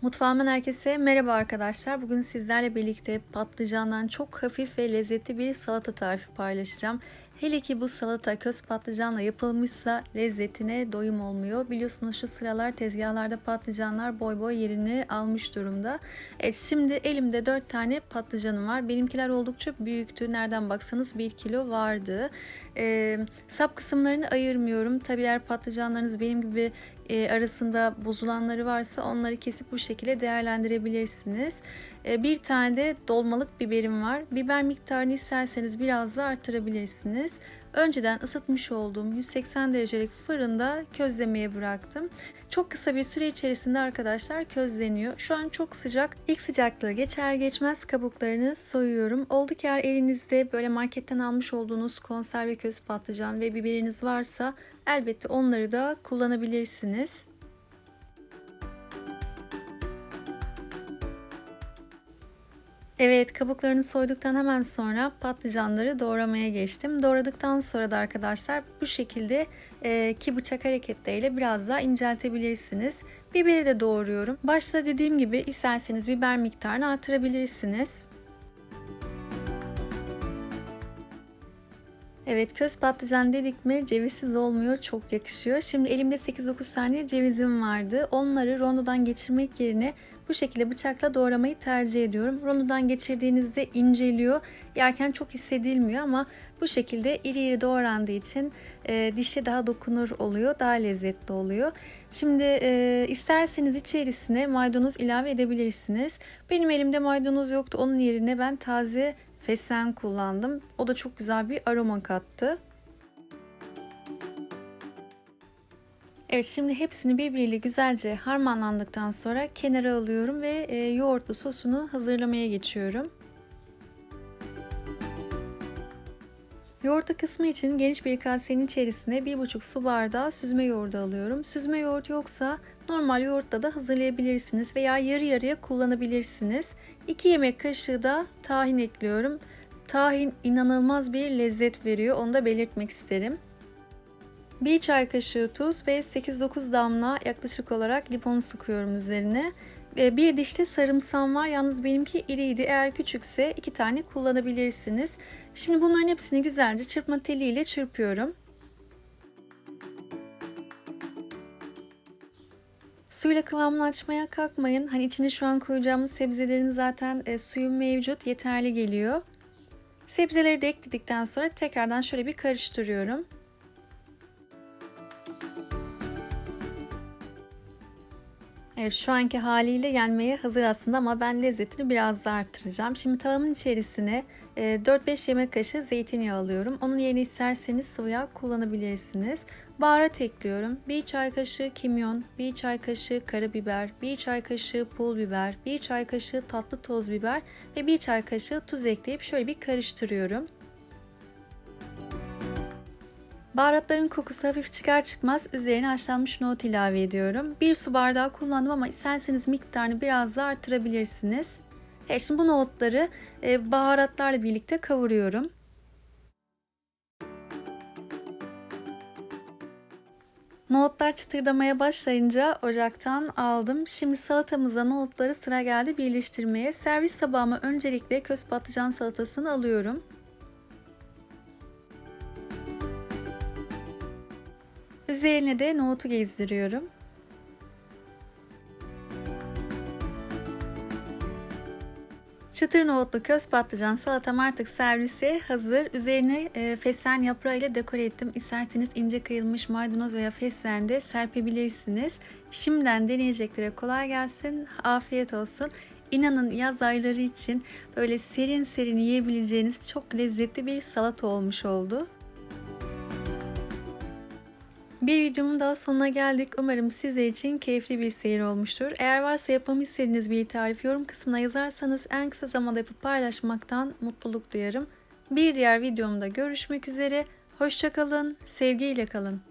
Mutfağımdan herkese merhaba arkadaşlar. Bugün sizlerle birlikte patlıcandan çok hafif ve lezzetli bir salata tarifi paylaşacağım. Hele ki bu salata köz patlıcanla yapılmışsa lezzetine doyum olmuyor. Biliyorsunuz şu sıralar tezgahlarda patlıcanlar boy boy yerini almış durumda. Evet, şimdi elimde 4 tane patlıcanım var. Benimkiler oldukça büyüktü. Nereden baksanız 1 kilo vardı. Sap kısımlarını ayırmıyorum. Tabii eğer patlıcanlarınız benim gibi arasında bozulanları varsa onları kesip bu şekilde değerlendirebilirsiniz. Bir tane de dolmalık biberim var. Biber miktarını isterseniz biraz da artırabilirsiniz. Önceden ısıtmış olduğum 180 derecelik fırında közlemeye bıraktım. Çok kısa bir süre içerisinde arkadaşlar közleniyor. Şu an çok sıcak. İlk sıcaklığı geçer geçmez kabuklarını soyuyorum. Oldu ki eğer elinizde böyle marketten almış olduğunuz konserve köz patlıcan ve biberiniz varsa elbette onları da kullanabilirsiniz. Evet, kabuklarını soyduktan hemen sonra patlıcanları doğramaya geçtim. Doğradıktan sonra da arkadaşlar bu şekilde ki bıçak hareketleriyle biraz daha inceltebilirsiniz. Biberi de doğruyorum. Başta dediğim gibi isterseniz biber miktarını artırabilirsiniz. Evet, köz patlıcan dedik mi cevizsiz olmuyor, çok yakışıyor. Şimdi elimde 8-9 tane cevizim vardı. Onları rondodan geçirmek yerine bu şekilde bıçakla doğramayı tercih ediyorum. Rondodan geçirdiğinizde inceliyor. Yerken çok hissedilmiyor ama bu şekilde iri iri doğrandığı için dişe daha dokunur oluyor, daha lezzetli oluyor. Şimdi isterseniz içerisine maydanoz ilave edebilirsiniz. Benim elimde maydanoz yoktu. Onun yerine ben taze fesleğen kullandım. O da çok güzel bir aroma kattı. Evet, şimdi hepsini birbiriyle güzelce harmanlandıktan sonra kenara alıyorum ve yoğurtlu sosunu hazırlamaya geçiyorum. Yoğurtlu kısmı için geniş bir kasenin içerisine 1,5 su bardağı süzme yoğurdu alıyorum. Süzme yoğurt yoksa normal yoğurtla da hazırlayabilirsiniz veya yarı yarıya kullanabilirsiniz. 2 yemek kaşığı da tahin ekliyorum. Tahin inanılmaz bir lezzet veriyor, onu da belirtmek isterim. 1 çay kaşığı tuz ve 8-9 damla yaklaşık olarak limon sıkıyorum üzerine. Bir diş de sarımsağım var. Yalnız benimki iriydi. Eğer küçükse 2 tane kullanabilirsiniz. Şimdi bunların hepsini güzelce çırpma teliyle çırpıyorum. Suyla kıvamını açmaya kalkmayın. Hani içine şu an koyacağımız sebzelerin zaten suyu mevcut, yeterli geliyor. Sebzeleri de ekledikten sonra tekrardan şöyle bir karıştırıyorum. Evet, şu anki haliyle yenmeye hazır aslında ama ben lezzetini biraz daha arttıracağım. Şimdi tavamın içerisine 4-5 yemek kaşığı zeytinyağı alıyorum. Onun yerine isterseniz sıvı yağ kullanabilirsiniz. Baharat ekliyorum. 1 çay kaşığı kimyon, 1 çay kaşığı karabiber, 1 çay kaşığı pul biber, 1 çay kaşığı tatlı toz biber ve 1 çay kaşığı tuz ekleyip şöyle bir karıştırıyorum. Baharatların kokusu hafif çıkar çıkmaz üzerine haşlanmış nohut ilave ediyorum. 1 su bardağı kullandım ama isterseniz miktarını biraz daha artırabilirsiniz. Şimdi bu nohutları baharatlarla birlikte kavuruyorum. Nohutlar çıtırdamaya başlayınca ocaktan aldım. Şimdi salatamıza nohutları sıra geldi birleştirmeye. Servis tabağıma öncelikle köz patlıcan salatasını alıyorum. Üzerine de nohutu gezdiriyorum. Çıtır nohutlu köz patlıcan salatam artık servise hazır. Üzerine fesleğen yaprağı ile dekore ettim. İsterseniz ince kıyılmış maydanoz veya fesleğen de serpebilirsiniz. Şimdiden deneyeceklere kolay gelsin. Afiyet olsun. İnanın yaz ayları için böyle serin serin yiyebileceğiniz çok lezzetli bir salata olmuş oldu. Bir videomun daha sonuna geldik. Umarım sizler için keyifli bir seyir olmuştur. Eğer varsa yapmamı istediğiniz bir tarif yorum kısmına yazarsanız en kısa zamanda yapıp paylaşmaktan mutluluk duyarım. Bir diğer videomda görüşmek üzere. Hoşça kalın, sevgiyle kalın.